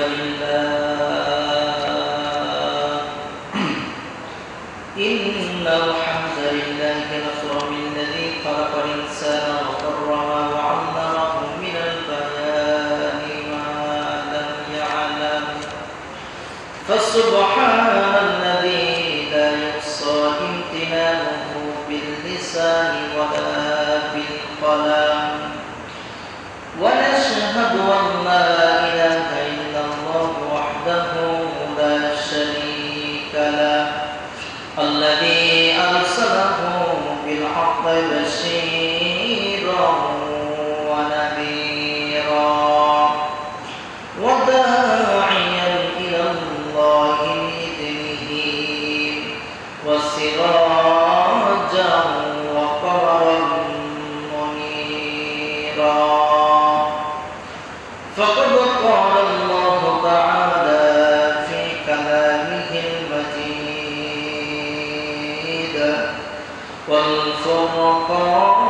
لله نصر الذي خلق الإنسان وكرمه وعلمه من البيان ما لم يعلم فسبحان الذي لا يحصى امتنانه باللسان ولا بالقلم ونشهد أن لا إله إلا الله وحده لا شريك له الذي أرسله بالحق بشيرا ونذيرا وداعيا إلى الله بإذنه وسراجا وقمرا منيرا فقد قال الله تعالى في كلامه المجيد والفرقان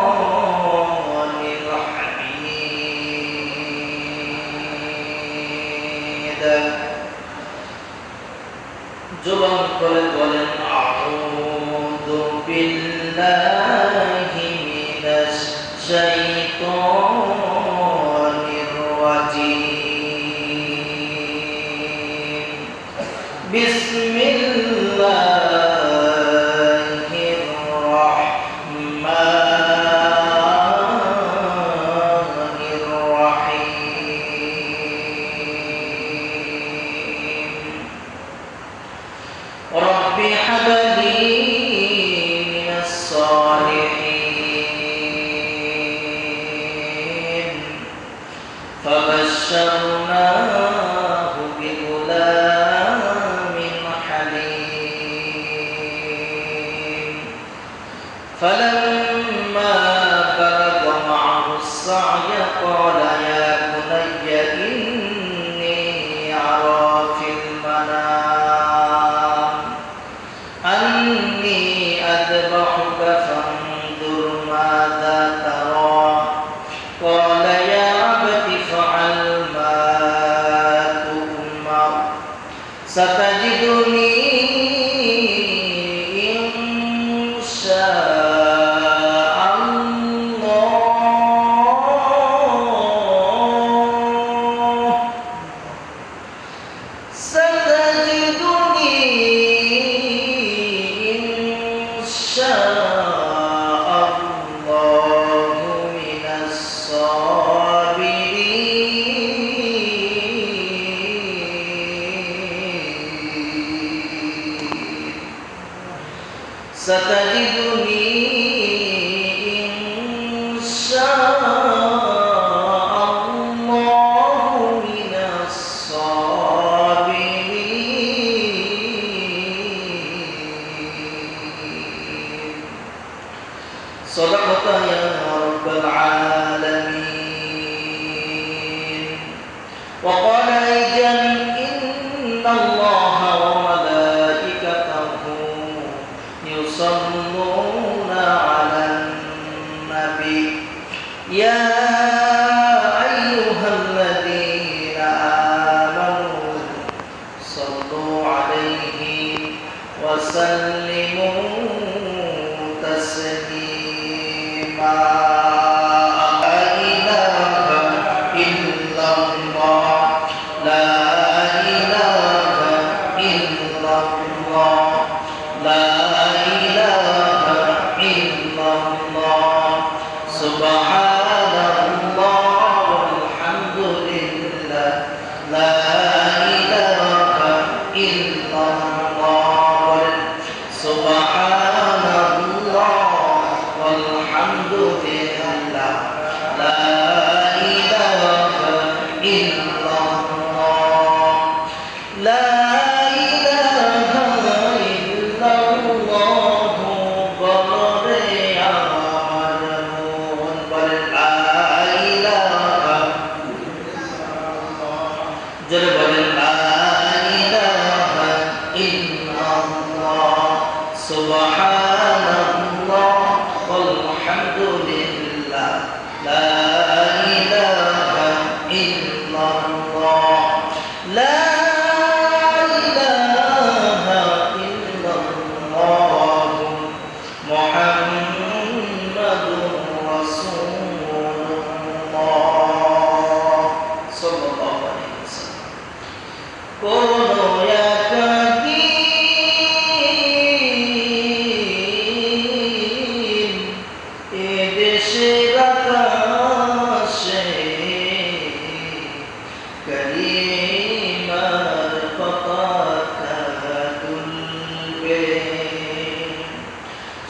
الحميد জবান করে বলেন আউযু বিল্লাহি মিনাশ শাইতানির রাজীম বিসমিল্লাহির রাহমানির রাহিম রব্বি হাবলি মিনাস সালিহিন ফাবাশশারনাহু বিগুলামিন হালিম فلما بلغ معه السعي قال يا بني إني أرى في المنام أني أذبحك فانظر ماذا ترى قال يا أبت افعل ما تؤمر ستجدني إن شاء الله ستجدني إن شاء الله من الصابرين ستجدني إن شاء الله من الصابرين صدقت يا رب العالمين وقال أيضا إن الله وملائكته يصلون على النبي يا أيها الذين آمنوا صلوا عليه وسلموا تسليما لا إله إلا الله لا إله إلا الله لا إله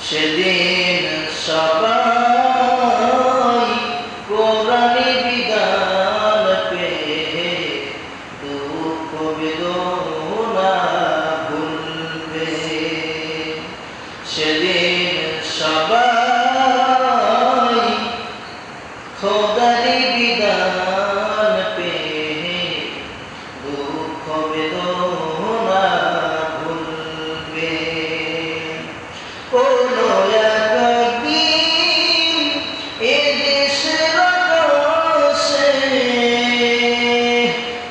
সেদিন সবাই কোরআনি বিধান পেয়ে দুঃখ বেদনা ভুলবে। সেদিন সবাই খোদারি বিধান পেয়ে দুঃখ বেদনা ভুলবে। কোনো একদিন এ দেশের আকাশে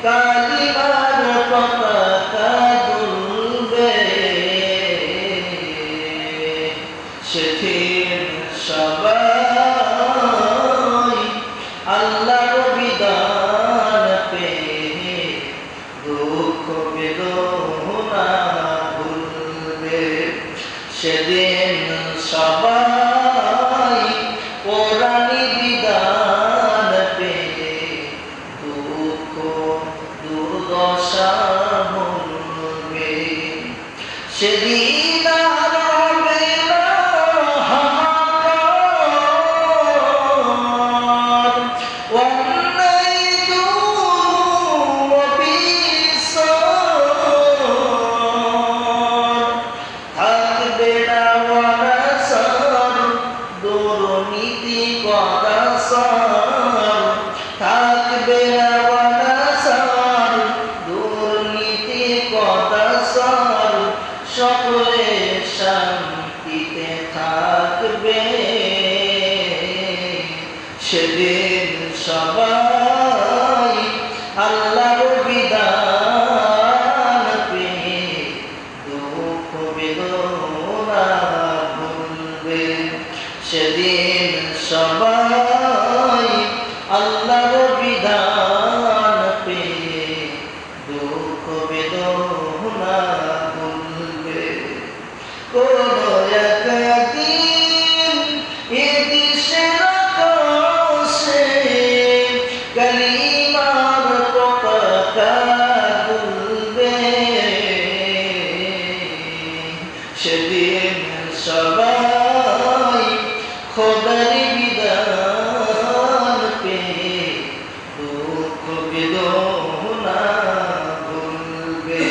কালিমার পতাকা দুলবে। সেদিন সবাই আল্লাহর বিধান পেয়ে দুঃখ বেদনা ভুলবে। সেদিন সবাই কোরআনি বিধান পেয়ে দুঃখ দুর্দশা ভুলবে। সেদিন আর হবে না হাহাকার, অন্যায় জুলুম অবিচার, থাকবে না অনাচার দুর্নীতি কদাচার, থাকবে না অনাচার দুর্নীতি কদাচার, সকলে শান্তিতে থাকবে। সেদিন সবাই আল্লাহর বিধান পেয়ে দুঃখ বেদনা ভুলবে। সেদিন সবাই আল্লাহর বিধান পেয়ে দুঃখ বেদনা ভুলবে। কোনো একদিন এ দেশের আকাশে কালিমার পতাকা দুলবে। সেদিন সবাই খোদারি বিধান পেয়ে দুঃখ বেদনা ভুলবে।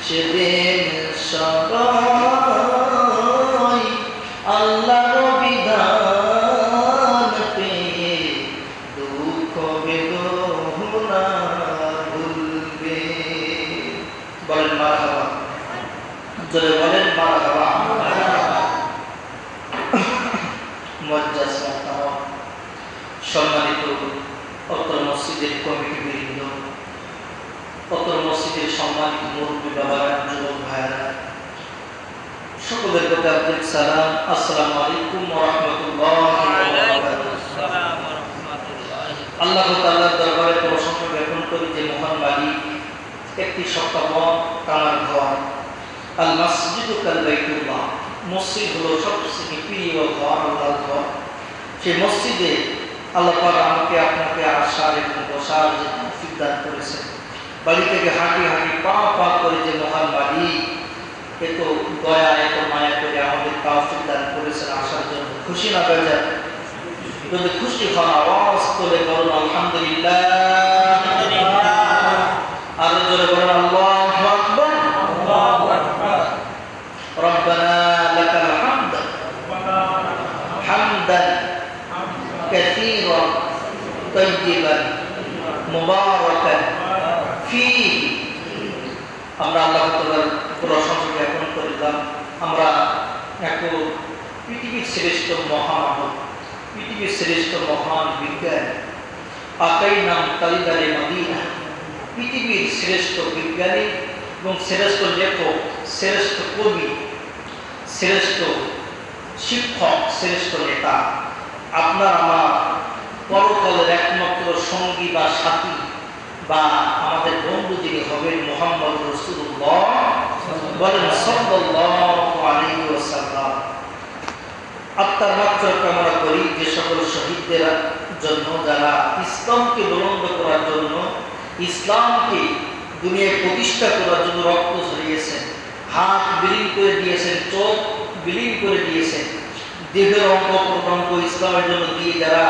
সেদিন সবাই আল্লাহর বিধান পেয়ে দুঃখ বেদনা ভুলবে। বলেন মারহাবা, জোরে বলেন মারহাবা। মুআজ্জাজ মুহতারাম, সম্মানিত অত্র মসজিদের কমিটি বৃন্দ, অত্র মসজিদের সম্মানিত মুরব্বী বাবারা, যুবক ভাইয়েরা, সকলের প্রতি আন্তরিক সালাম। আসসালামু আলাইকুম ওয়া রাহমাতুল্লাহি ওয়া বারাকাতুহু। আল্লাহ তাআলার দরবারে প্রশংসা জ্ঞাপন করি যে মহান মালিক একটি সপ্তাহ তার ঘর, আল মসজিদু কাল বাইতুল্লাহ, মসজিদ হলো সবচেয়ে প্রিয় ঘর, আল্লাহর ঘর। সেই মসজিদে আল্লাহ পাক আমাকে আপনাকে আসার এবং বসার যে তৌফিক দান করেছেন। বাড়ি থেকে হাঁটি হাঁটি পা পা করে যে মহান মালিক এত দয়া এত মায়া করে আমাদের তৌফিক দান করেছেন আসার জন্য, খুশি না হয়ে যায়? যদি খুশি হন আওয়াজ করে বলুন আলহামদুলিল্লাহ। আর জোরে বলুন আল্লাহু আকবার। রব্বানা লাকাল হামদ হামদান কাসীরান তাইয়িবান মুবারাকান ফীহি। আমরা আল্লাহ তাআলার প্রশংসা জ্ঞাপন করলাম। আমরা এক পৃথিবীর শ্রেষ্ঠ মহামানব, পৃথিবীর শ্রেষ্ঠ মহান বিজ্ঞানী আকাইনাম তালিদারে মদিনা, পৃথিবীর শ্রেষ্ঠ বিজ্ঞানী এবং শ্রেষ্ঠ লেখক, শ্রেষ্ঠ কবি, শ্রেষ্ঠ শিক্ষক, শ্রেষ্ঠ নেতা, আপনার আমার পরকালের একমাত্র সঙ্গী বা সাথী বা আমাদের বন্ধু যিনি হবেন মুহাম্মদ রাসূলুল্লাহ, বলেন সাল্লাল্লাহু আলাইহি ওয়াসাল্লাম। আত্মার মাত্র কামনা করি যে সকল শহীদদের জন্য, যারা ইসলামকে বুলন্দ করার জন্য, ইসলামকে দুনিয়ায় প্রতিষ্ঠা করার জন্য রক্ত ঝরিয়েছেন, হাত বিলীন করে দিয়েছেন, চোখ বিলীন করে দিয়েছেন। দেহের অঙ্গ প্রত্যঙ্গ ইসলামের জন্য দিয়ে যারা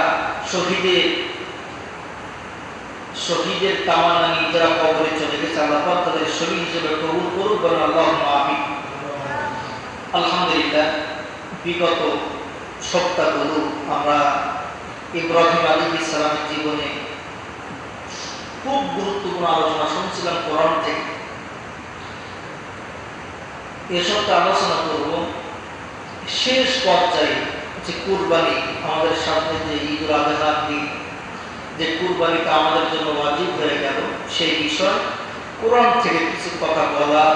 শহীদের তামান্না নিয়ে যারা কবরে চলে গেছে, আল্লাহ পাক তাদের শহীদ হিসেবে কবুল করুক, বলেন আল্লাহুম্মা আমিন। আলহামদুলিল্লাহ, বিগত সপ্তাহগুলো আমরা ইব্রাহিম আলাইহিস সালামের জীবনে খুব গুরুত্বপূর্ণ আলোচনা শুনছিলাম কোরআন থেকে। এ সপ্তাহে আলোচনা করব শেষ পর্যায়ে যে কুরবানি, আমাদের সামনে যে ঈদুল আযহার দিন, যে কুরবানিটা আমাদের জন্য ওয়াজিব হয়ে গেল, সেই বিষয় কোরআন থেকে কিছু কথা বলার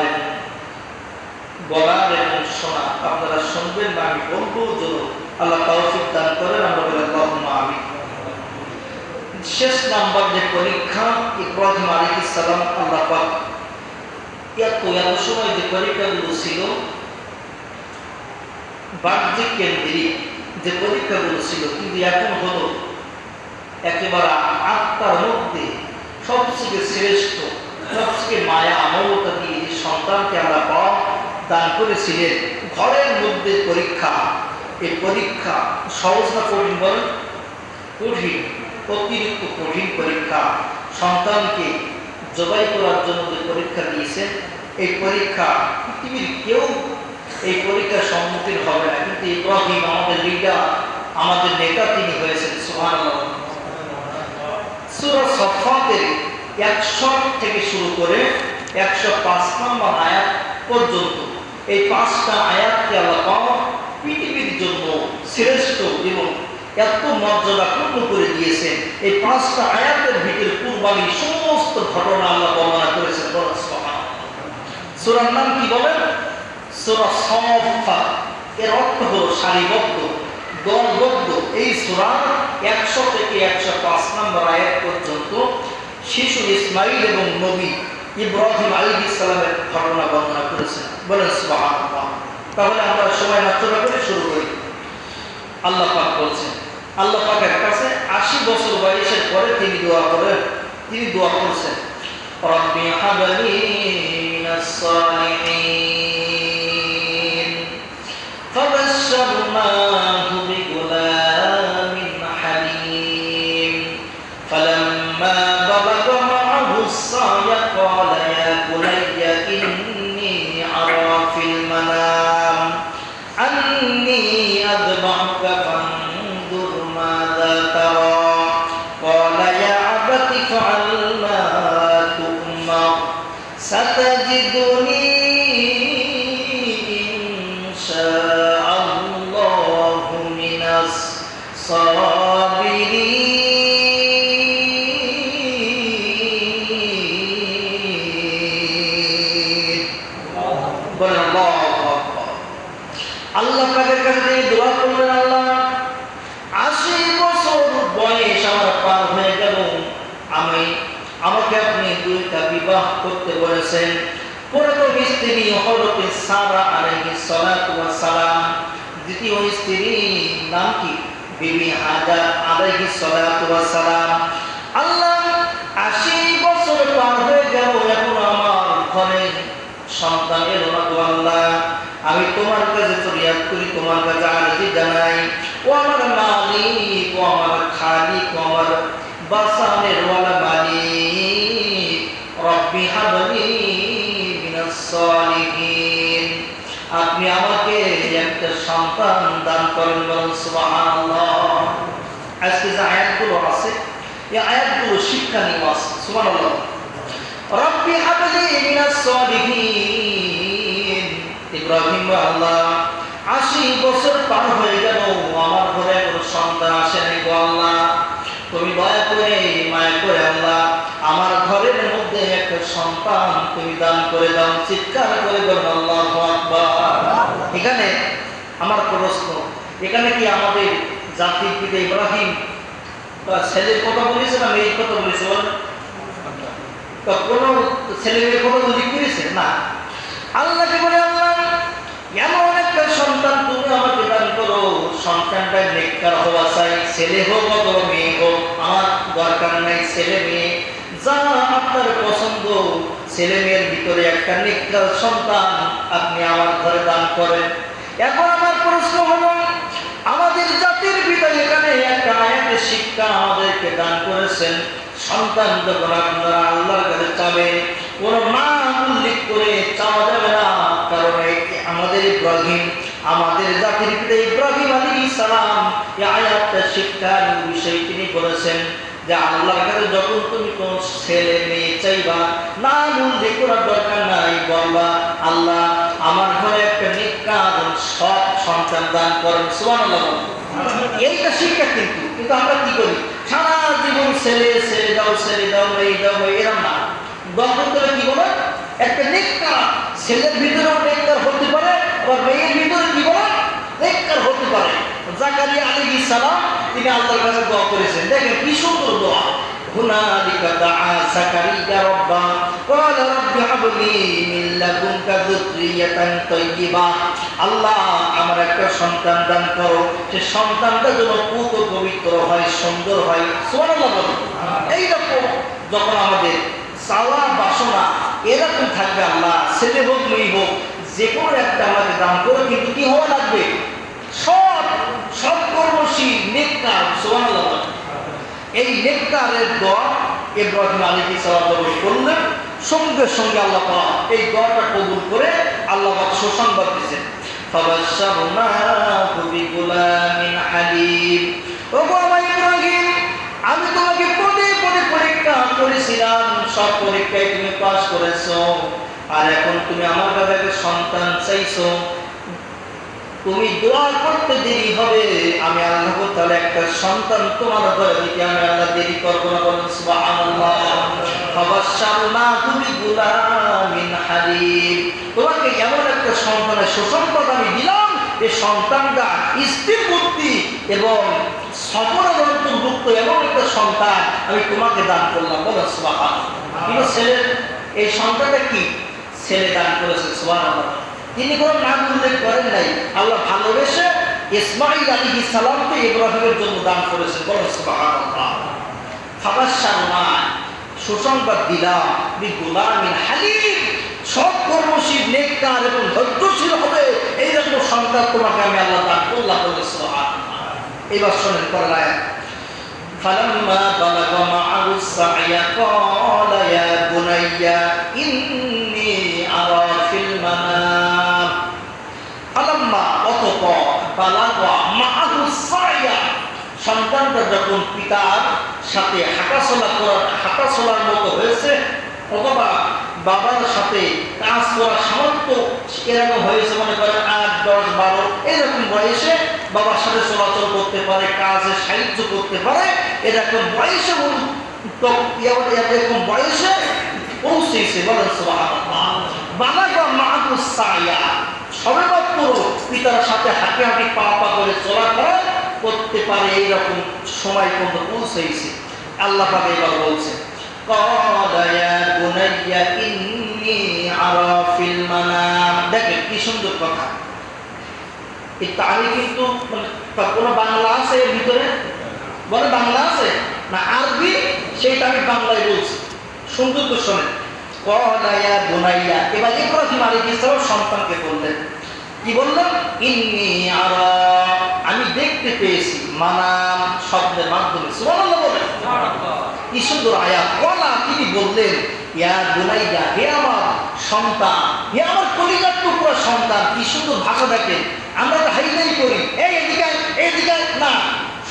এবং শোনা। আপনারা শুনবেন না, আমি বলবো, যেন আল্লাহ তৌফিক দান করেন, আমরা বলি আল্লাহুম্মা আমিন। শেষ নাম্বার যে পরীক্ষা ইব্রাহিম আলাইহিস সালাম, আল্লাহ পাক এত সময় যে পরীক্ষাগুলো ছিল, বাহ্যিক কেন্দ্রিক যে পরীক্ষাগুলো ছিল, কিন্তু এখন হলো একেবারে আত্মার মধ্যে সবচেয়ে শ্রেষ্ঠ, সবচেয়ে মায়া মমতা দিয়ে যে সন্তানকে আমরা দান করেছিলেন। ঘরের মধ্যে পরীক্ষা, এই পরীক্ষা সহজ না কঠিন বলেন? কঠিন, অতিরিক্ত কঠিন পরীক্ষা। সন্তানকে জবাই করার জন্য যে পরীক্ষা দিয়েছেন, এই পরীক্ষা পৃথিবীর কেউ এই পরীক্ষার সম্মুখীন হবে না, কিন্তু ইব্রাহিম আমাদের লিডার, আমাদের নেতা, তিনি হয়েছেন। সুবহানাল্লাহ। সূরা সাফফাতের 100 থেকে শুরু করে 105 নম্বর আয়াত পর্যন্ত এই 5টা আয়াতকে আল্লাহ পাক পৃথিবীর জন্য শ্রেষ্ঠ এবং এত মর্যাদাপূর্ণ করে দিয়েছেন। এই 5টা আয়াতের ভিতরে কুরবানির সমস্ত ঘটনা আল্লাহ বর্ণনা করেছেন। সুবহানাল্লাহ। সূরার নাম কি বলেন? সূরা সাফফাত। এর অর্থ হলো সারিবদ্ধ, দলবদ্ধ। এই সূরা 100 থেকে 105 নম্বর আয়াত পর্যন্ত শিশু ইসমাইল এবং নবী ইব্রাহিম আলাইহিস সালামের ঘটনা বর্ণনা করেছেন। বলেন সুবহানাল্লাহ। তাহলে আমরা সময় নষ্ট না করে শুরু করি। আল্লাহ পাক বলছেন, আল্লাহ পাকের কাছে 80 বছর বয়সের পরে তিনি দোয়া করছেন, রব্বি হাবলি মিনাস সালিহিন। ফাবাশশারনাহু বিগুলামিন হালিম। ফালাম্মা বালাগা মা'আহু السعي قال يا بني إني أرى في المنام أني أذبحك فانظر ماذا ترى قال يا أبت افعل ما تؤمر ستجدني إن شاء الله من الصابرين। আল্লাহ পাকের কাছে তিনি দোয়া করলেন, আল্লাহ 80 বছর বয়স আমার পার হয়ে গেল, আমাকে আপনি 2টা বিবাহ করতে বলেছেন। প্রথম স্ত্রী হযরত সারা আলাইহিস সালাতু ওয়াস সালাম, দ্বিতীয় স্ত্রী নাম কি? বিবি হাজার আলাইহিস সালাতু ওয়াস সালাম। আল্লাহ 80 বছর পার হয়ে গেল, এখন আমার ঘরে সন্তান এলো না। তো আল্লাহ, আমি তোমার কাছে ফরিয়াদ করি, তোমার কাছে আরজি জানাই, ও আমার মালিক, ও আমার খালিক, ও আমার বাসানের ওয়ালা মালিক, রব্বি হাবলি মিনাস সালিহিন। আপনি আমাকে একটা সন্তান দান করেন। বলেন সুবহানাল্লাহ। আজকে যে আয়াতগুলো আছে, এই আয়াতগুলো শিক্ষা নিয়ে আছে। সুবহানাল্লাহ। রব্বি হাবলি মিনাস সালিহিন। ইব্রাহিম, আল্লাহ 80 বছর পার হয়ে গেল, আমার ঘরে কোনো সন্তান আসে নাই। গো আল্লাহ, তুমি দয়া করে মায়া করে আল্লাহ আমার ঘরের মধ্যে একটা সন্তান তুমি দান করে দাও। চিৎকার করে বলেন আল্লাহু আকবার। এখানে আমার প্রশ্ন, এখানে কি আমাদের জাতির পিতা ইব্রাহিম ছেলের কথা বলেছে না মেয়ের কথা বলেছে? বলেন, কোনো ছেলে মেয়ের কথা উল্লেখ করেছে না। আল্লাহকে বলে, আল্লাহ এমন একটা সন্তান তুমি আমাকে দান করো, সন্তানটা নেককার হওয়া চাই, ছেলে হোক অথবা মেয়ে হোক, আমার দরকার নাই ছেলে মেয়ে, যা আপনার পছন্দ, ছেলে মেয়ের ভিতরে একটা নেককার সন্তান আপনি আমার ঘরে দান করেন। এখন আমার প্রশ্ন হলো, আমাদের জাতির পিতা এখানে একটা আয়াতের শিক্ষা আমাদেরকে দান করেছেন, সন্তান যখন আপনারা আল্লাহর কাছে চাবে কোন নাম উল্লেখ করে চাওয়া যাবে না, কারণ আমাদের ইব্রাহিম, আমাদের জাতির পিতা ইব্রাহিম আলাইহিস সালাম এই আয়াতটা শিক্ষার বিষয় তিনি বলেছেন যে আল্লাহর কাছে যখন তুমি কোন ছেলে মেয়ে চাইবা, নাম উল্লেখ করার দরকার নাই, বলবা আল্লাহ আমার ঘরে একটা নেককার সৎ সন্তান দান করেন, সুবহানাল্লাহ। এইটা শিক্ষা। কিন্তু আমরা কি করি, সারা জীবন ছেলে ছেলে দাও এই দাও এরকম না, দরকার করে কি বলে একটা নেককার, ছেলের ভিতরেও নেককার হতে পারে, আবার মেয়ের ভিতরে কি বলে নেককার হতে পারে। জাকারিয়া আলাইহিস সালাম তিনি আল্লাহর কাছে দোয়া করেছেন, দেখেন কি সুন্দর দোয়া। হুনালিকা দাআ জাকারিয়া রাব্বা ক্বালা রাব্বি হাবলি মিন লাদুনকা যুররিয়াতান তাইয়্যিবা। আল্লাহ আমার একটা সন্তান দান করো, সে সন্তানটা যেন পুত পবিত্র হয়, সুন্দর হয়, সুবহানাল্লাহ। এইরকম যখন আমাদের চাওয়া বাসনা এরকম থাকবে, আল্লাহ ছেলে হোক মেয়ে হোক যে কোনো একটা আমাকে দান করো, কিন্তু কি হওয়া লাগবে, সৎ কর্মশীল নেককার, সুবহানাল্লাহ। এই নেককারের দোয়া ইব্রাহিম আলাইহিস সালাম করলেন, সঙ্গে সঙ্গে আল্লাহ পাক এই দোয়াটা কবুল করে আল্লাহ পাক সুসংবাদ দিয়েছেন, ফাবাশশারনাহু বিগুলামিন হালিম। ওগো আমার ইব্রাহিম, আমি তোমাকে পদে পদে পরীক্ষা করেছিলাম, সব পরীক্ষায় তুমি পাস করেছো, আর এখন তুমি আমার কাছে একটা সন্তান চাইছো, তুমি দোয়া করতে দেরি হবে, আমি আল্লাহ তাআলা একটা সন্তান তোমার ঘরে দিতে আমি আল্লাহ দেরি করব না, বলেন সুবহানাল্লাহ। ফাবাশশারনাহু বিগুলামিন হালিম, তোমাকে এমন একটা সন্তানের সুসংবাদ আমি দিলাম, এই সন্তানটা স্থির বুদ্ধি এবং সবরের অন্তর্ভুক্ত এমন একটা সন্তান আমি তোমাকে দান করলাম, বলেন সুবহানাল্লাহ। কিন্তু ছেলের এই সন্তানটা কি ছেলে দান করেছে, সুবহানাল্লাহ। তিনি কোনো নাম উল্লেখ করেন নাই, আল্লাহ ভালোবেসে ইসমাঈল আলাইহিস সালামকে ইব্রাহিমের জন্য দান করেছেন, বলেন সুবহানাল্লাহ। ফাবাশশারনাহু, সুসংবাদ দিলাম, বিগুলামিন হালিম, সৎ কর্মশীল নেককার এবং ধৈর্যশীল হবে এইরকম সন্তান তোমাকে আমি আল্লাহ দান করলাম, বলেন সুবহানাল্লাহ। এবার শোনেন পরের আয়াত, ফালাম্মা বালাগা মা'আহুস সা'য়া ক্বালা ইয়া বুনাইয়া ইন্নী আরা ফিল মানাম। ফালাম্মা অতঃপর বালাগা মা'আহুস সা'য়া, সন্তানটা যখন পিতার সাথে হাঁটাচলার মতো হয়েছে, অথবা বাবার সাথে কাজ করার সামর্থ্য এরকম হয়েছে, মনে করেন 8, 10, 12 এরকম বয়সে বাবার সাথে চলাচল করতে পারে, কাজে সাহায্য করতে পারে, এরকম বয়সে এরকম বয়সে পৌঁছেছে, বলেন সুবহানাল্লাহ। বালাগা মা'আহুস সা'য়া, সবেমাত্র পিতার সাথে হাঁটি হাঁটি পা করে চলাফেরা করতে পারে, এইরকম সময় পর্যন্ত পৌঁছেছে। আল্লাহ পাক এবার বলছে, ক্বালা ইয়া বুনাইয়া ইন্নী আরা ফিল মানাম। দেখেন কি সুন্দর কথা, এই তারিখ কিন্তু কোনো বাংলা আছে এর ভিতরে, বলে বাংলা আছে না আরবি, সেইটা আমি বাংলায় বলছি, সুন্দর তো শোনেন। ক্বালা ইয়া বুনাইয়া, এবার ইব্রাহিম আলাইহিস সালাম সন্তানকে বললেন, কি বললেন, ইন্নী আরা, আমি দেখতে পেয়েছি, মানাম শব্দের মাধ্যমে, সুবহানাল্লাহ বলেন, কি সুন্দর আয়াত। ক্বালা, তিনি বললেন, ইয়া বুনাইয়া, হে আমার সন্তান, হে আমার কলিজার টুকরা সন্তান। কি সুন্দর ভাষা দেখেন, আমরা তো হাইলাই করি, এই এদিকে না,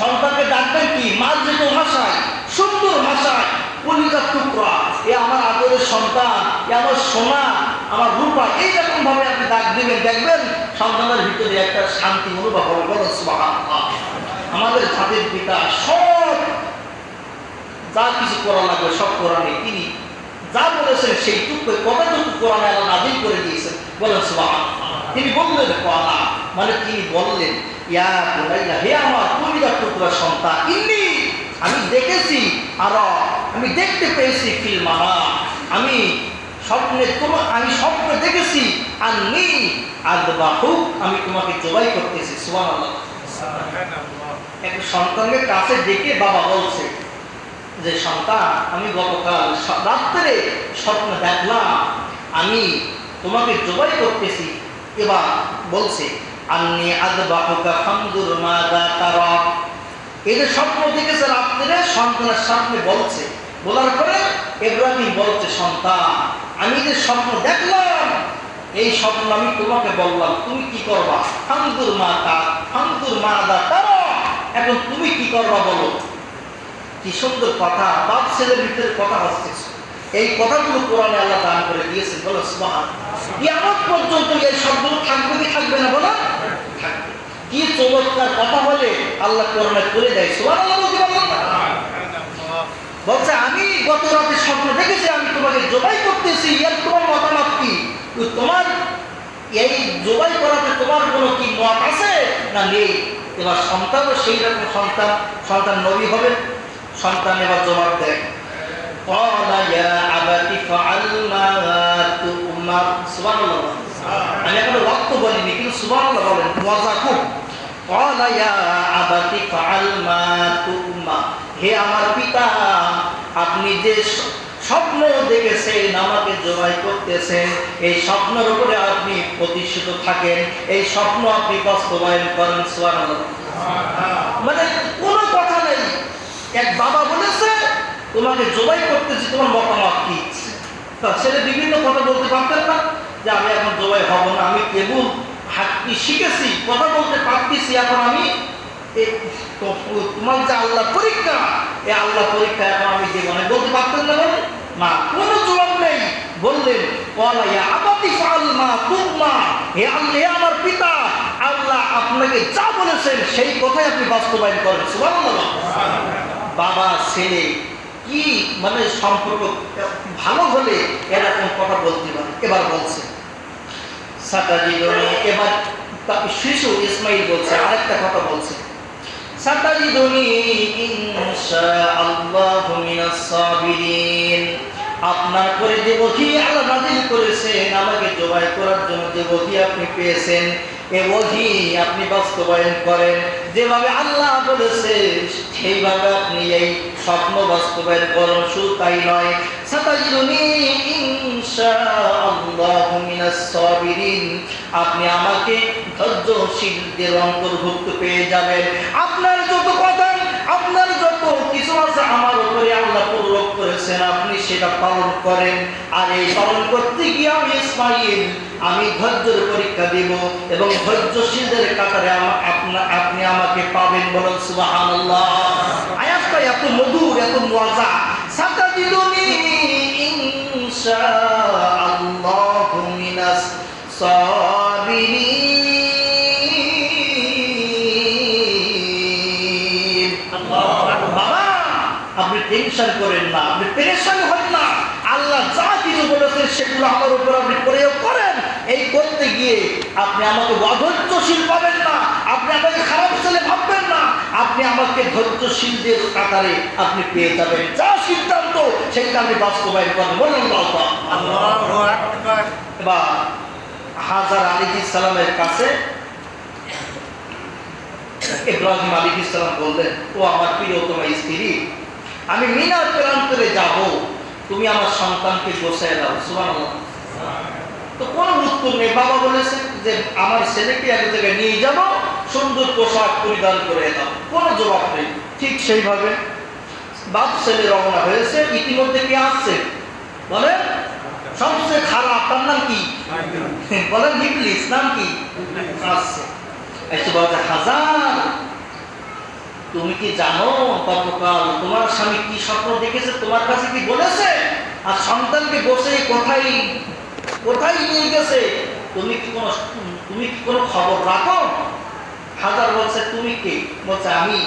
সন্তানকে ডাকবেন কি মার্জিত ভাষায়, সুন্দর ভাষায়, কলিজার টুকরা, এ আমার আদরের সন্তান, এ আমার সোনা, আমার রূপা, এইরকম ভাবে আপনি ডাক দিবেন, দেখবেন সন্তানের ভিতরে একটা শান্তি অনুভব হবে, বলেন সুবহানাল্লাহ। আমাদের জাতির পিতা সব যা কিছু করা লাগবে সব কোরআনে, তিনি যা বলেছেন সেইটুকু কতটুকু কোরআনে আল্লাহ নাযিল করে দিয়েছেন, বলেন সুবহানাল্লাহ। তিনি বললেন ক্বালা, মানে তিনি বললেন, ইয়া বুনাইয়া, হে আমার কলিজার টুকরা সন্তান, ইন্নী, আমি দেখেছি, আর আমি দেখতে পেয়েছি, ফিল মানাম, আমি স্বপ্নে দেখেছি, আন্নী আযবাহু, আমি তোমাকে জবাই করতেছি, সুবহানাল্লাহ। একটা সন্তানকে কাছে ডেকে বাবা বলছে যে সন্তান, আমি গতকাল রাত্রে স্বপ্নে দেখলাম আমি তোমাকে জবাই করতেছি। এবার বলছে, আন্নী আযবাহুকা ফানজুর মাযা তারা। এই যে স্বপ্ন দেখেছে রাত্রে, সন্তানের সামনে বলছে, বলার পরে ইব্রাহিম বলছে, সন্তান আমি যে স্বপ্ন দেখলাম, এই স্বপ্ন আমি তোমাকে বললাম, তুমি কি করবা? ফানজুর মাযা তারা, এখন তুমি কি করবা বলো। কি সুন্দর কথা, বাপ ছেলের ভিতরে কথা হচ্ছে। এই কথাগুলো কোরআনে আল্লাহ দান করে দিয়েছেন, বলো সুবহানাল্লাহ। কিয়ামত পর্যন্ত এই শব্দগুলো থাকবে কি থাকবে না বলো? থাকবে। কি চমৎকার কথা বলে আল্লাহ কোরআনে করে দেয়, সুবহানাল্লাহ বলতে পারবেন না? বলছে আমি গত রাতে স্বপ্ন দেখেছি আমি তোমাকে জবাই করতেছি, এর তোমার মতামত কি? তোমার এই জবাই করাতে তোমার কোনো কি মত আছে না নেই? এবার সন্তানও সেই রকম সন্তান নবী হবে। সন্তান এবার জবাব দেয়, ক্বালা ইয়া আবাতি ফাআল মা তু'মার। সুবহানাল্লাহ। আমি এখনো ওয়াক্ত বলিনি কিন্তু সুবহানাল্লাহ বলেন, মজা খুব। ক্বালা ইয়া আবাতি ফাআল মা তু'মার। হে আমার পিতা, আপনি যে স্বপ্ন দেখেছেন আমাকে জবাই করতেছেন, এই স্বপ্নের উপরে আপনি প্রতিষ্ঠিত থাকেন, এই স্বপ্ন আপনি বাস্তবায়ন করেন। সুবহানাল্লাহ। মানে কোনো কথা নেই, এক বাবা বলেছে তোমাকে জবাই করতেছি, তোমার মতামত কি? তার ছেলে বিভিন্ন কথা বলতে পারতেন না, যে আমি এখন জবাই হব না, আমি কেবল হাঁটতে শিখেছি, কথা বলতে পারতেছি, এখন আমি তোমার যে আল্লাহ পরীক্ষা, এই আল্লাহ পরীক্ষা এখন আমি জীবনে বলতে পারতেন না। বলে না, কোনো জবাব নেই। বললেন ক্বালা ইয়া আবাতি ফাআল মা তু'মার। হে আল্লাহ, হে আমার পিতা, আল্লাহ আপনাকে যা বলেছেন সেই কথাই আপনি বাস্তবায়ন করেন। সুবহানাল্লাহ। বাবা ছেলে কি মানে সম্পর্ক ভালো হলে এরকম কথা বলতে পারে। এবার বলছে সাতাজিদুনি, এবার শিশু ইসমাইল বলছে আরেকটা কথা বলছে, সাতাজিদুনি ইনশাআল্লাহু মিনাস সাবিরিন। আপনার পরে যে ওহী আল্লাহ নাযিল করেছেন আমাকে জবাই করার জন্য, যে ওহী আপনি পেয়েছেন, এই ওহী আপনি বাস্তবায়ন করেন, যেভাবে আল্লাহ বলেছে সেইভাবে আপনি এই স্বপ্ন বাস্তবায়ন করেন। শুধু তাই নয়, সাতাজিদুনি ইনশাআল্লাহু মিনাস সাবিরিন, আপনি আমাকে ধৈর্যশীলদের অন্তর্ভুক্ত পেয়ে যাবেন। আপনার যত কথা, আপনার যত কিছু আছে আমার উপরে আল্লাহ প্রয়োগ করেছেন, আপনি সেটা পালন করেন। আর এই পালন করতে গিয়ে আমি ইসমাইল, আমি ধৈর্যের পরীক্ষা দেব এবং ধৈর্যশীলদের কাতারে আপনি আমাকে পাবেন। বলেন সুবহানাল্লাহ। আয়াতটা এত মধুর, এত মজা। সাতাজিদুনি ইনশাআল্লাহু মিনাস সাবিরিন। বাবা আপনি টেনশন করেন না, আপনি পেরেশান হন না। আল্লাহ যা কিছু বলেছেন সেগুলো আমার উপর আপনি প্রয়োগ করেন। এই করতে গিয়ে আপনি আমাকে অধৈর্যশীল পাবেন না, আপনি আমাকে খারাপ ছেলে ভাববেন না, আপনি আমাকে ধৈর্যশীলদের কাতারে আপনি পেয়ে যাবেন। যা সিদ্ধান্ত সেটা আপনি বাস্তবায়ন করেন। বলুন আল্লাহু আকবার। এবার হাজার আলাইহিস সালামের কাছে ইব্রাহিম আলাইহিস সালাম বললেন, ও আমার প্রিয়তমা স্ত্রী, আমি মিনার প্রান্তরে যাব, তুমি আমার সন্তানকে গোছায় দাও। সুবহানাল্লাহ। তো কোনো উত্তর নেই। বাবা বলেছেন যে আমার ছেলেকে এক জায়গায় নিয়ে যাব, সুন্দর পোশাক পরিধান করে দাও, কোনো জবাব নেই। ঠিক সেইভাবে বাপ ছেলে রওনা হয়েছে। ইতিমধ্যে কে আসছে বলেন? সবচেয়ে খারাপ, তার নাম কি বলেন? ইবলিস। নাম কি? আসছে। এসে বলছে, হাজার তুমি কি জানো গতকাল তোমার স্বামী কি স্বপ্ন দেখেছে, তোমার কাছে কি বলেছে? আর সন্তানকে বসে কোথায় নিয়ে গেছে, তুমি কি কোনো খবর রাখো? হাজার বলছে, তুমি কে? বলছে, আমি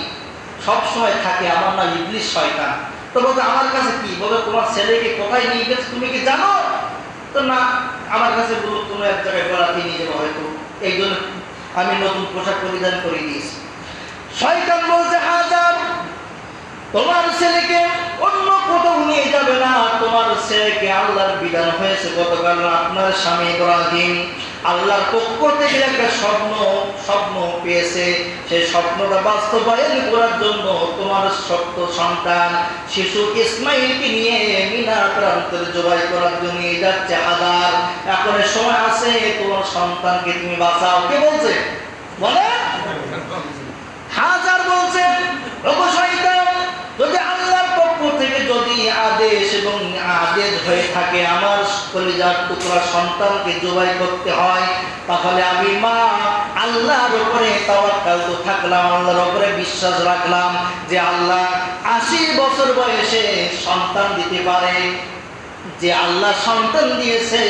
সব সময় থাকি, আমার নাম ইবলিস, শয়তান। তো বলছে, আমার কাছে কি? বলে, তোমার ছেলেকে কোথায় নিয়ে গেছে তুমি কি জানো? তো না, আমার কাছে বলো কোনো এক জায়গায় বেড়াতে নিয়ে যাবো হয়তো, এই জন্য আমি নতুন পোশাক পরিধান করে দিয়েছি। শয়তান বলছে, হাজার তোমার ছেলেকে অন্য কোথাও নিয়ে যাবে না, তোমার ছেলেকে আল্লাহর বিধান হয়েছে গতকাল আপনার স্বামী ইব্রাহিম আল্লাহর পক্ষ থেকে একটা স্বপ্ন পেয়েছে, সেই স্বপ্নটা বাস্তবায়ন করার জন্য তোমার সত্য সন্তান শিশু ইসমাইলকে নিয়ে মিনার প্রান্তরে জবাই করার জন্য নিয়ে যাচ্ছে হাজার। এখন সময় আছে, তোমার সন্তানকে তুমি বাঁচাও। কে বলছে? বলে হাজার বলছেন অবশ্যই যদি আল্লাহর পক্ষ থেকে যদি আদেশ এবং আদেশ হয়ে থাকে আমার কলিজার টুকরা সন্তানকে জবাই করতে হয়, তাহলে আমি মা আল্লাহর উপরে তাওয়াক্কাল থাকলাম, আল্লাহর উপরে বিশ্বাস রাখলাম যে আল্লাহ 80 বছর বয়সে সন্তান দিতে পারে। যে আল্লাহ সন্তান দিয়েছে,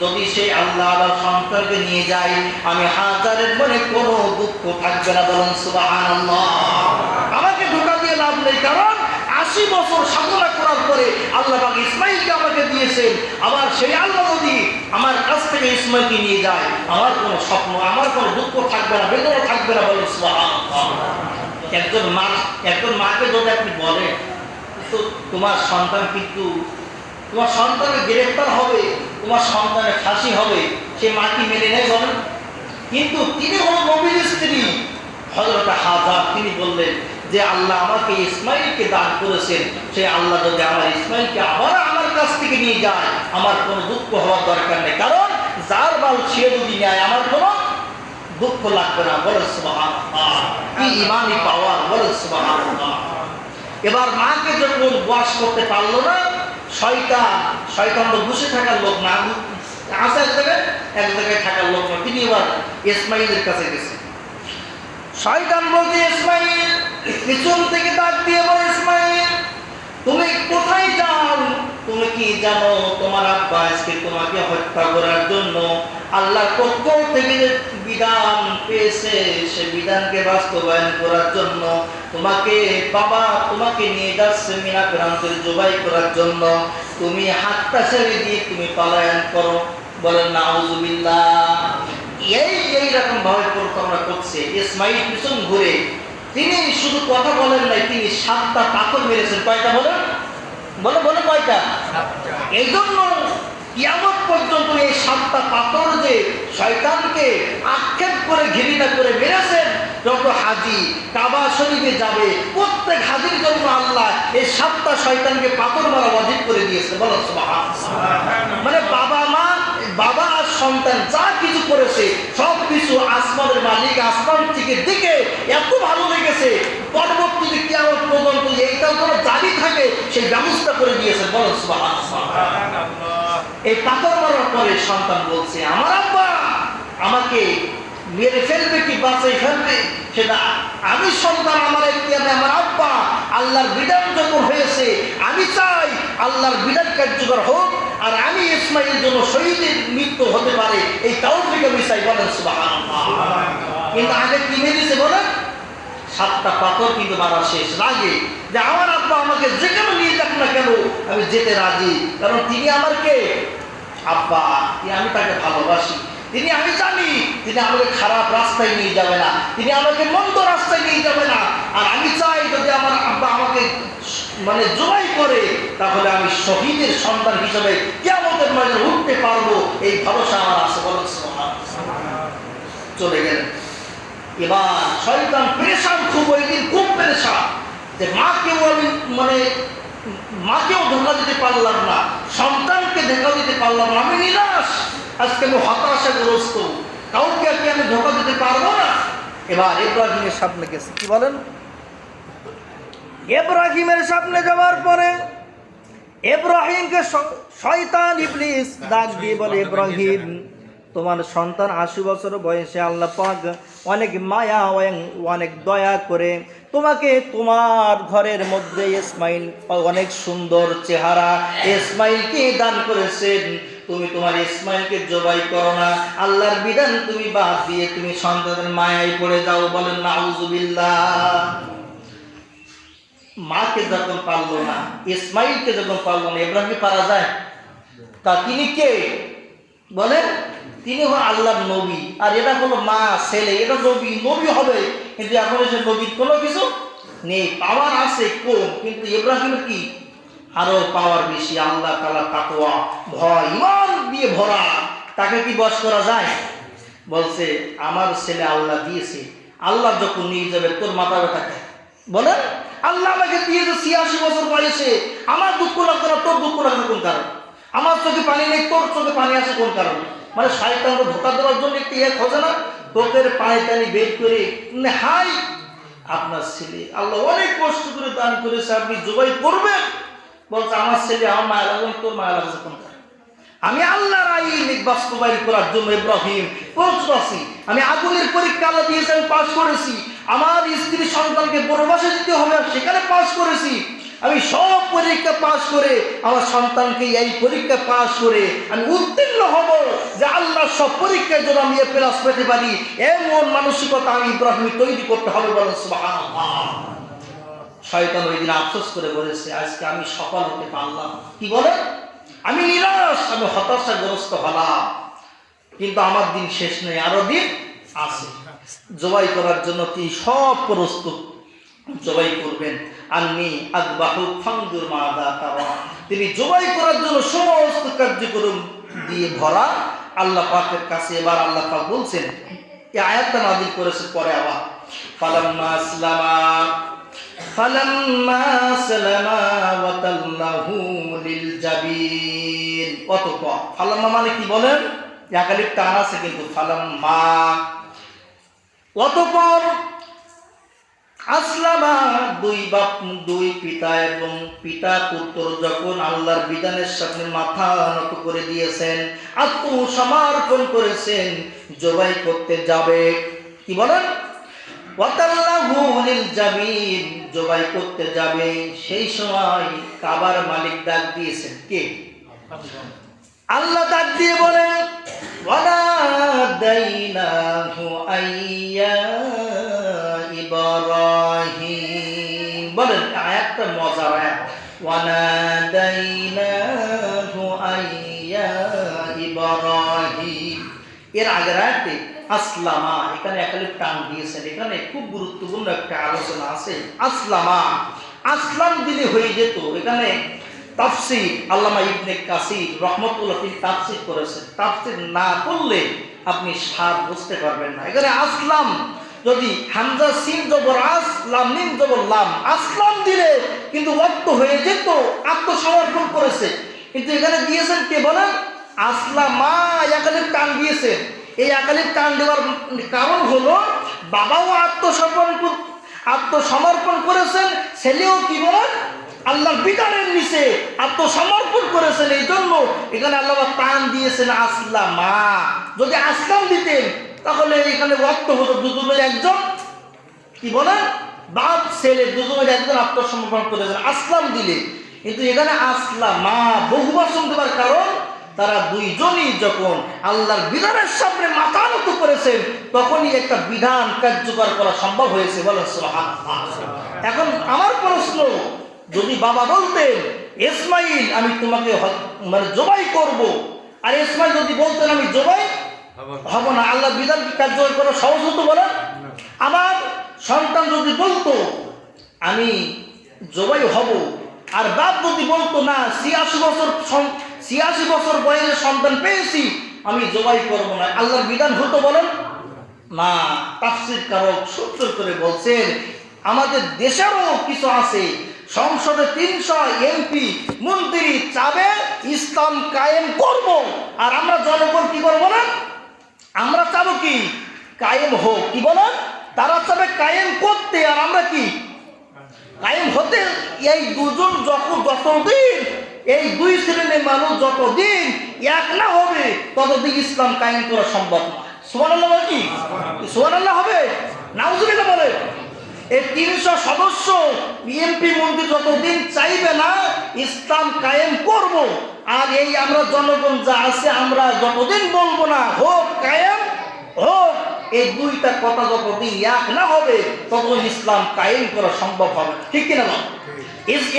যদি সেই আল্লাহ আবার সন্তানকে নিয়ে যায়, আমি হাজারের মনে কোনো দুঃখ থাকবে না। বলুন সুবহানাল্লাহ। আমাকে ধোঁকা দিয়ে লাভ নেই, কারণ 80 বছর সাধনা করার পরে আল্লাহ পাক ইসমাইলকে আমাকে দিয়েছেন। আবার সেই আল্লাহ যদি আমার কাছ থেকে ইসমাইলকে নিয়ে যায়, আমার কোনো স্বপ্ন, আমার কোনো দুঃখ থাকবে না, বেদনা থাকবে না। বলুন সুবহানাল্লাহ। একজন মাকে যদি আপনি বলেন তো তোমার সন্তান কিন্তু তোমার সন্তানের গ্রেফতার হবে, তোমার সন্তানের ফাঁসি হবে, সে মা কি মেনে নেয় বলেন? কিন্তু তিনি হলেন নবীর স্ত্রী হযরত হাজার, তিনি বললেন যে আল্লাহ আমাকে ইসমাইলকে দান করেছেন, সেই আল্লাহ যদি আমার ইসমাইলকে আবার আমার কাছ থেকে নিয়ে যায়, আমার কোনো দুঃখ হওয়ার দরকার নেই, কারণ যার বাল সে যদি নেয় আমার কোনো দুঃখ লাগবে না। বলেন সুবহানাল্লাহ। কি ইমানি পাওয়ার! বলেন সুবহানাল্লাহ। এবার মাকে যখন বশ করতে পারলো না, শয়তান তো বসে থাকার লোক না, আছে এক জায়গায় থাকার লোক না, তিনি এবার ইসমাইলের কাছে গেছে। শয়তান বলছে ইসমাইল, পিছন থেকে ডাক দিয়ে বলে ইসমাইল তুমি কোথায় যাও? তুমি কি জানো তোমার আব্বা আজকে তোমাকে হত্যা করার জন্য আল্লাহর পক্ষ থেকে যে বিধান পেয়েছে, সে বিধানকে বাস্তবায়ন করার জন্য তোমাকে নিয়ে যাচ্ছে মিনা প্রান্তের জবাই করার জন্য। তুমি হাতটা ছেড়ে দিয়ে তুমি পলায়ন করো। বলেন নাউজুবিল্লাহ। এইরকম ভাবে পরিকল্পনা করছে। ইসমাইল পিছন ঘুরে তিনি শুধু কথা বলেন নাই, তিনি 7টা পাথর মেরেছেন। কয়টা বলেন? বলে কয়টা? এই জন্য কিয়ামত পর্যন্ত এই 7টা পাথর যে শয়তানকে আক্ষেপ করে ঘৃণা করে মেরেছেন, যত হাজি কাবা শরীফে যাবে প্রত্যেক হাজির জন্য আল্লাহ এই 7টা শয়তানকে পাথর মারা ওয়াজিব করে দিয়েছে। বলো সুবহানাল্লাহ। মানে বাবা আর সন্তান যা কিছু করেছে সব কিছু আসমানের মালিক আসমান থেকে দেখে এত ভালো লেগেছে, পরবর্তীতে কিয়ামত পর্যন্ত এইটাও কোনো জারি থাকে সেই ব্যবস্থা করে দিয়েছে। বলো সুবহানাল্লাহ। এই পাথর মারার পরে সন্তান বলছে আমার আব্বা আমাকে মেরে ফেলবে কি বাঁচাই ফেলবে সেটা আমি সন্তান, আমার এখতিয়ারে আমার আব্বা আল্লাহর বিধান যখন হয়েছে আমি চাই আল্লাহর বিধান কার্যকর হোক, আর আমি ইসমাইলের জন্য শহীদের মৃত্যু হতে পারে এই তাওফিক আমি চাই। বলেন সুবহানাল্লাহ। কিন্তু আগে কি মেরেছে বলেন? 7টা পাথর কিন্তু মারা শেষ। রাগে যে আমার আব্বা আমাকে যেখানে নিয়ে যাক না কেন আমি যেতে রাজি, কারণ তিনি আমার কে? আব্বা। আমি তাকে ভালোবাসি, আমি জানি তিনি আমাকে খারাপ রাস্তায় নিয়ে যাবে না, তিনি আমাকে মন্দ রাস্তায় নিয়ে যাবে না। আর আমি চাই যদি আমার আব্বা আমাকে জবাই করে তাহলে আমি শহীদের সন্তান হিসেবে কিয়ামতের ময়দানে উঠতে পারবো, এই ভরসা আমার আছে। বলেন সুবহানাল্লাহ। চলে গেলেন। এবার শয়তান পেরেশান, খুব ওই দিন খুব পেরেশান যে মাকেও ধোঁকা দিতে পারলাম না, সন্তানকে ধোঁকা দিতে পারলাম না, আমি নিরাশ, আজকে আমি হতাশাগ্রস্ত, কাউকে আমি ধোঁকা দিতে পারবো না। এবার ইব্রাহিমের সামনে গেছে। কি বলেন? ইব্রাহিমের সামনে যাওয়ার পরে ইব্রাহিমকে শয়তান ইবলিস ডাক দিয়ে বলে ইব্রাহিম তোমার সন্তান 80 বছর বয়সে আল্লাহ পাক অনেক মায়া অনেক দয়া করে তোমাকে তোমার ঘরের মধ্যে ইসমাইল অনেক সুন্দর চেহারা ইসমাইলকে দান করেছেন, তুমি তোমার ইসমাইলকে জবাই করো না, আল্লাহর বিধান তুমি বাদ দিয়ে তুমি সন্তানের মায়ায় পড়ে যাও। বলেন নাউজুবিল্লাহ। মাকে যখন পারলো না, ইসমাইলকে যখন পারলো না, ইব্রাহিম পারা যায়? তা তিনি কে বলেন? তিনি হল আল্লাহর নবী, আর এরা হলো মা ছেলে, এটা নবী হবে, কিন্তু এখন এসে নবীর কোনো কিছু নেই, পাওয়ার আছে কম, কিন্তু ইব্রাহিমের কি আরো পাওয়ার বেশি। আল্লাহ তাআলা তাকওয়া ভয় ইমান দিয়ে ভরা, তাকে কি বশ করা যায়? বলছে আমার ছেলে আল্লাহ দিয়েছে, আল্লাহ যখন নিয়ে যাবে তোর মাথা ব্যথা থাকে। বলেন আল্লাহ আমাকে দিয়েছে 86 বছর বয়সে, আমার দুঃখ লাগবে না, তোর দুঃখ লাগবে কোন কারণ? আমার চোখে পানি নেই, তোর চোখে পানি আসে কোন কারণ? মানে শয়তানকে ধোঁকা দেওয়ার জন্য একটু খোঁজে না, চোখের পানি টানি বের করে হাই আপনার ছেলে আল্লাহ অনেক কষ্ট করে দান করেছে, আপনি জবাই করবেন। বলছে আমার ছেলে আমার মায়ের লাগবে, তোর মায়ের লাগছে কোনটা? আমি আল্লাহর আইন বাস্তবায়ন করার জন্য ইব্রাহিম প্রস্তুত। আমি আগুনের পরীক্ষা আল্লাহ দিয়েছে, আমি পাস করেছি। আমার স্ত্রী সন্তানকে বনবাসে দিতে হবে, সেখানে পাস করেছি। আমি সব পরীক্ষা পাস করে আমার সন্তানকে এই পরীক্ষা পাস করে আমি উত্তীর্ণ হব, যে আল্লাহ সব পরীক্ষায় যেন আমি প্লাস পেতে পারি, এমন মানসিকতা আমি ইব্রাহিম তৈরি করতে হবে। বলেন সুবহানাল্লাহ। শয়তান ওই দিন আফসোস করে বলেছে, আজকে আমি সফল হতে পারলাম। কি বলে? আমি নিরাশ, আমি হতাশাগ্রস্ত হলাম, কিন্তু আমার দিন শেষ নেই, আরো দিন আছে। জবাই করার জন্য তিনি সব প্রস্তুত, জবাই করবেন। আন্নি আযবাহু ফানজুর মাযা তারা, তিনি জবাই করার জন্য সমস্ত কার্যক্রম দিয়ে ভরা আল্লাহ পাকের কাছে। এবার আল্লাহ পাক বলছেন, এই আয়াতটা নাযিল করেছে পরে আবার, ফালাম্মা সালামা ওয়া তাল্লাহু লিল জাবিন। অতঃপর ফালাম্মা মানে কি বলেন? একালিপ টান আছে কিন্তু ফালাম্মা। অতঃপর আসলামা, দুই পিতা এবং পিতা পুত্র যখন আল্লাহর বিধানের সামনে মাথা নত করে দিয়েছেন, আত্মসমর্পণ করেছেন, জবাই করতে যাবে। কি বলেন? ওয়াতাল্লাহু লিল জাবিন, জবাই করতে যাবে। সেই সময় কাবার মালিক ডাক দিয়েছেন, কে? আল্লাহ ডাক দিয়ে বলেন, ওয়ানাদাইনাহু আইয়া ইব্রাহিম। বলেন, আয়াতটা মজার আয়াত। ওয়ানাদাইনাহু আইয়া ইব্রাহিম। এর আগের আয়াতে আসলামা, এখানে একালে টান দিয়েছেন। এখানে খুব গুরুত্বপূর্ণ একটা আলোচনা আছে। আসলামা, আসলাম দিলে হয়ে যেত। এখানে তাফসীর আল্লামা ইবনে কাসির রাহমাতুল্লাহ তিনি তাফসীর করেছেন। তাফসীর না করলে আপনি স্বাদ বুঝতে পারবেন না। এখানে আসলাম যদি হামজা সিন জবর আস, লাম মিম জবর লাম, আসলাম দিলে কিন্তু অর্থ হয়ে যেত আত্মসমর্পণ করেছে। কিন্তু এখানে দিয়েছেন কে বলেন? আসলামা, এখানে টান দিয়েছেন। এই একালিপ টান দেওয়ার কারণ হলো, বাবাও আত্মসমর্পণ করেছেন, ছেলেও কি বলেন আল্লাহর বিধানের নিচে আত্মসমর্পণ করেছেন। এই জন্য এখানে আল্লাহ টান দিয়েছেন আসলামা। যদি আসলাম দিতেন তাহলে এখানে অর্থ হতো দুজনের একজন, কি বলেন, বাপ ছেলে দুজনের একজন আত্মসমর্পণ করেছেন আসলাম দিলে। কিন্তু এখানে আসলামা বহুবচন দেওয়ার কারণ, তারা দুইজনই যখন আল্লাহর বিধানের সামনে মাথা নত করেছেন, তখনই একটা বিধান কার্যকর করা সম্ভব হয়েছে। বলেন সুবহানাল্লাহ। এখন আমার প্রশ্ন, যদি বাবা বলতেন ইসমাইল আমি তোমাকে মানে জবাই করব, আর ইসমাইল যদি বলতেন আমি জবাই হব না, আল্লাহর বিধান কি কার্যকর করা সহজ হতো? বলেন। আমার সন্তান যদি বলতো আমি জবাই হব, আর বাপ যদি বলতো না 86 বছর বয়সে সন্তান পেয়েছি আমি জবাই করব না, আল্লাহর বিধান হতো? বলেন না। তাফসীর কারক সূত্র করে বলছেন, আমাদের দেশেরও কিছু আছে, সংসদে 300 এমপি মন্ত্রী চাবে ইসলাম কায়েম করব, আর আমরা জনগণ কি করবো না, আমরা চাবো কি কায়েম হোক। কি বলেন? তারা চাবে কায়েম করতে, আর আমরা কি কায়েম হতে। এই দুজন যতদিন, এই দুই শ্রেণীর মানুষ যতদিন এক না হবে, ততদিন ইসলাম কায়েম করা সম্ভব না। সুবহানাল্লাহ। কি সুবহানাল্লাহ হবে? নাউজুবিল্লাহ বলে। এই 300 সদস্য বিএনপি মন্ত্রী যতদিন চাইবে না ইসলাম কায়েম করব, আর এই আমরা জনগণ যা আছে আমরা যতদিন বলবো না হোক কায়েম হোক, এই দুইটা কথা যতদিন এক না হবে ততদিন ইসলাম কায়েম করা সম্ভব হবে। ঠিক কিনা?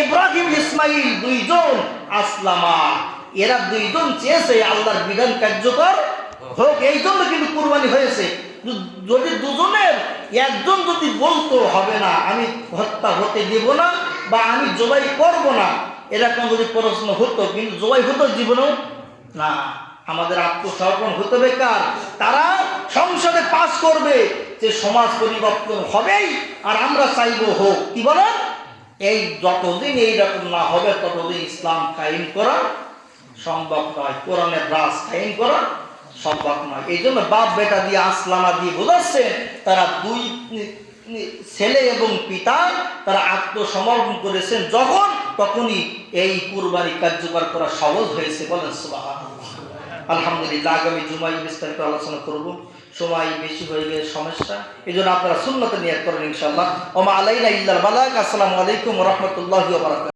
ইব্রাহিম ইসমাইল দুইজন আসলামা, এরা দুইজন চেয়েছে আল্লাহর বিধান কার্যকর হোক, এই জন্য কিন্তু কুরবানি হয়েছে। যদি দুজনের একজন যদি বলতো হবে না আমি হত্যা হতে দেব না বা আমি জবাই করব না, এরকম যদি প্রশ্ন হতো, কিন্তু জবাই হতো জীবনেও না। আমাদের আত্মসমর্পণ হতে বেকার। তারা সংসদে পাস করবে যে সমাজ পরিবর্তন হবেই, আর আমরা চাইবো হোক। কি বলেন? এই যতদিন এইরকম না হবে ততদিন ইসলাম কায়েম করা সম্ভব নয়, কোরআনের রাজ কায়েম করা সম্ভব নয়। এই জন্য বাপ বেটা দিয়ে আসলামা দিয়ে বোঝাচ্ছেন তারা দুই ছেলে এবং পিতা তারা আত্মসমর্পণ করেছেন যখন, তখনই এই কুরবানি কার্যকর করা সহজ হয়েছে। বলেন সুবহানাল্লাহ। আলহামদুলিল্লাহ, আগামী জুমায় বিস্তারিত আলোচনা করব। সময় বেশি হয়ে গেলে সমস্যা, এই জন্য আপনারা সুন্নতে নিয়ত করেন ইনশাআল্লাহ। ওমা আলাইনা ইল্লাল বালাগ। আসসালামু আলাইকুম ওয়া রাহমাতুল্লাহি ওয়া বারাকাতুহু।